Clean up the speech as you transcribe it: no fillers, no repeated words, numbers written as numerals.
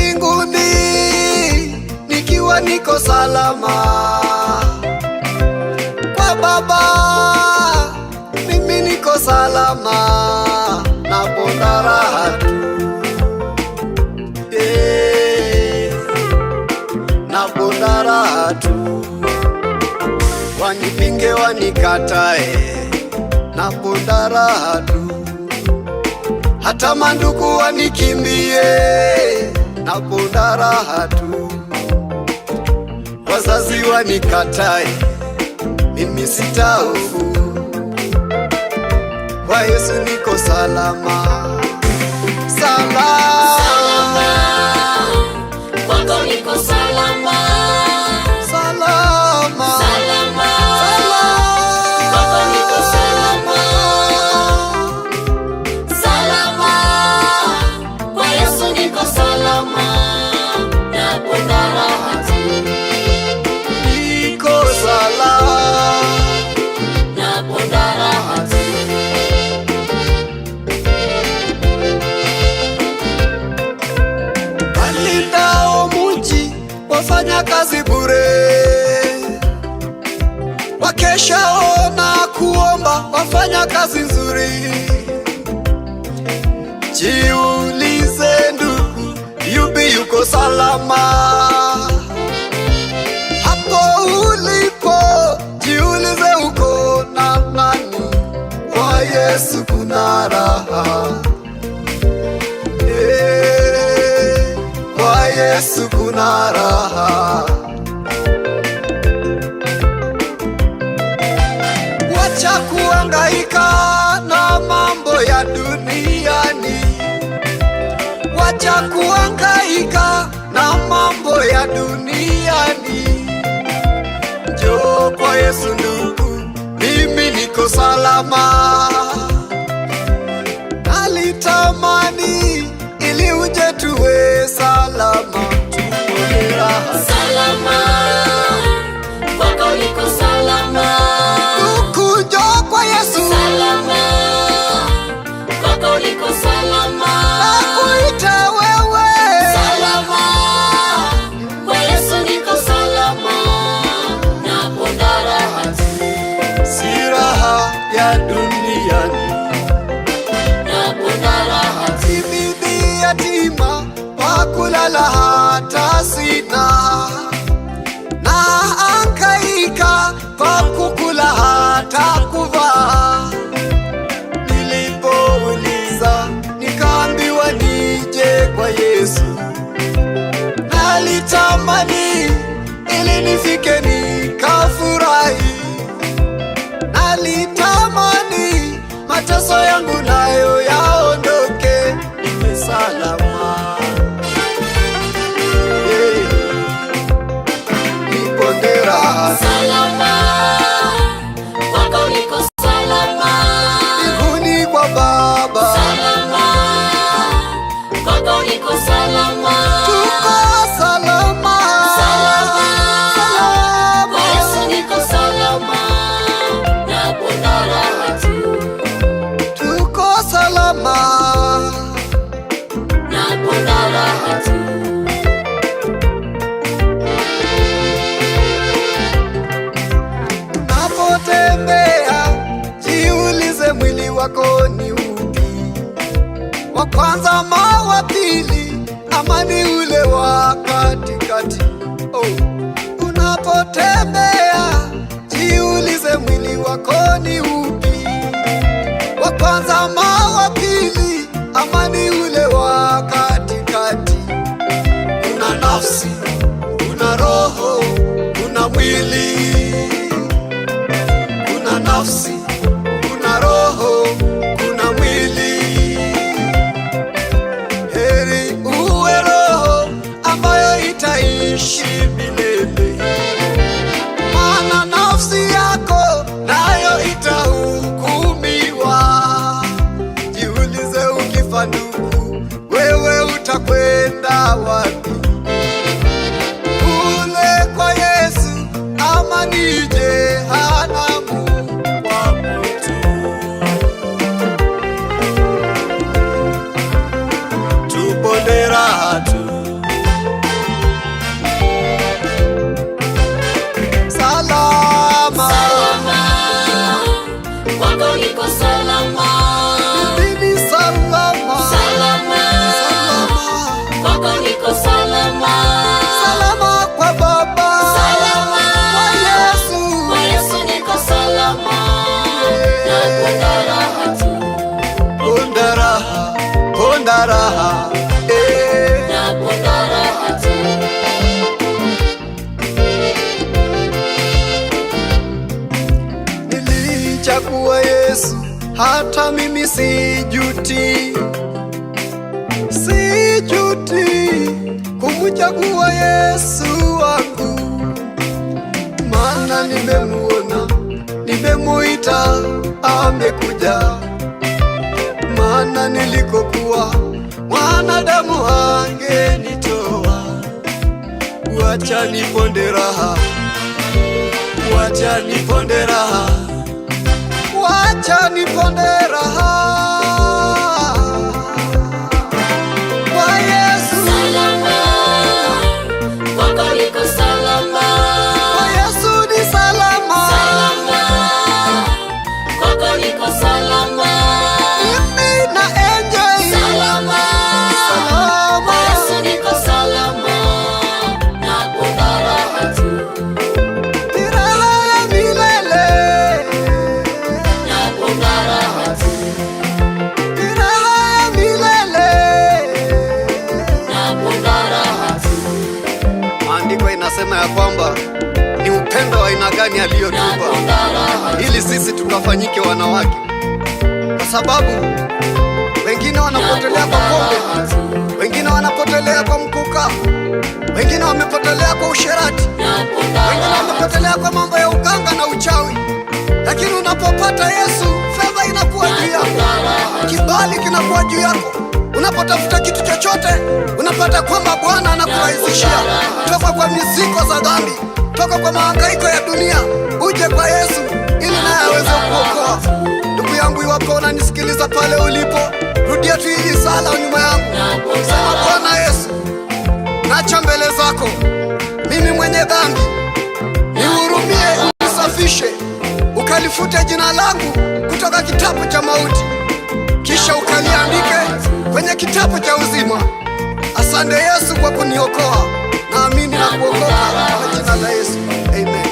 Mbinguni nikiwa niko salama kwa Baba, mimi niko salama, naponda raha tu, naponda raha tu. Wanipinge wanikatae, naponda raha tu. Hata mandugu wanikimbie, naponda raha tu. Wazazi wanikatae, mimi sitahofu, kwa Yesu niko salama. Salama, kwako niko salama. Salama, salama, kwako niko salama. Salama, kwa Yesu niko salama, naponda raha tu. niko salama, naponda raha tu. walindao muji wafanya kazi bure, wakeshao na kuomba wafanya kazi nzuri. Jiulize ndugu, yupi yuko salama? Hapo ulipo jiulize, uko na nani? Kwa Yesu kuna raha, kwa Yesu kuna raha. Wacha kuhangaika na mambo ya duniani, wacha kuhangaika na mambo ya duniani. Njoo kwa Yesu ndugu, mimi niko salama. Nalitamani ili uje tuwe salama, tuone raha. Salama, kwako niko salama. Njoo kwa Yesu, Salama, kwako niko salama. nakuita wewe. Salama, kwa Yesu niko salama, naponda raha tu. Si raha ya duniani, Naponda raha tu. si bibi yatima wa kulala hata sina, na hangaika kwa kukula hata kuvaa. Nilipouliza nikaambiwa nije kwa Yesu, nalitamani ili nifike nikafurahi. Nalitamani mateso yangu nayo yaondoke, niwe salama. Niponde raha Salama, kwako niko salama. mbinguni kwa Baba, Salama, kwako niko salama. tuko salama. Salama, Salama, kwa Yesu niko salama, naponda raha tu. tuko salama. Naponda raha tu. Unapotembea jiulize, mwili wako ni upi? Wa kwanza ama wa pili, ama ni ule wa katikati? Oh. Unapotembea jiulize, mwili wako ni upi? Wa kwanza ama wa pili? nafsi, kuna roho, kuna mwili. Kuna nafsi, kuna roho, kuna mwili. Heri uwe roho ambayo itaishi milele, maana nafsi yako nayo itahukumiwa. Jiulize, ukifa ndugu, wewe utakwenda wapi? Kule kwa Yesu ama ni jehanamu kwa moto? Tupone raha tu. Salama, Salama, kwako niko salama. mimi salama, Salama, kwako niko salama. salama kwa Baba, Salama, kwa Yesu. kwa Yesu niko salama. Nakwenda raha tu, Ponda raha, ponda raha, nakwenda raha tu. Nilichagua Yesu, hata mimi sijuti, sijuti kumchagua Yesu wangu, maana nimemuona, nimemuita, amekuja. Maana nilikokuwa mwanadamu angenitoa. Wacha niponde raha, wacha niponde raha, wacha niponde raha kwa Yesu, Salama, kwako niko salama. kwa Yesu ni salama. Salama, kwako niko salama. Mimi na enjoy Salama, salama. kwa Yesu niko salama. Nakwenda raha tu, Ni raha ya milele, nakwenda raha tu, ni raha ya milele. nakwenda raha tu, Maandiko inasema ya kwamba ni upendo wa aina gani aliyotupa nakwenda raha tu, ili sisi tukafanyike wanawake, kwa sababu wengine wanapotelea kwa pombe, wengine wanapotelea kwa mkuka, wengine wamepotelea kwa usherati, wengine wamepotelea kwa mambo ya uganga na uchawi. Lakini unapopata Yesu, fedha inakuwa juu yako, kibali kinakuwa juu yako. Unapotafuta kitu chochote, unapata kwamba Bwana anakurahisishia. Toka kwa mizigo za dhambi, toka kwa mahangaiko ya dunia, uje kwa Yesu ili naye aweze kuokoa. Ndugu yangu, iwapo unanisikiliza pale ulipo, rudia tu hili sala nyuma yangu, sema: Bwana Yesu, nacha mbele zako mimi mwenye dhambi, nihurumie, unisafishe, ukalifute jina langu kutoka kitabu cha mauti, kisha ukaliandike kwenye kitabu cha uzima. Asante Yesu kwa kuniokoa, naamini na kuokoka kwa jina la Yesu, amen.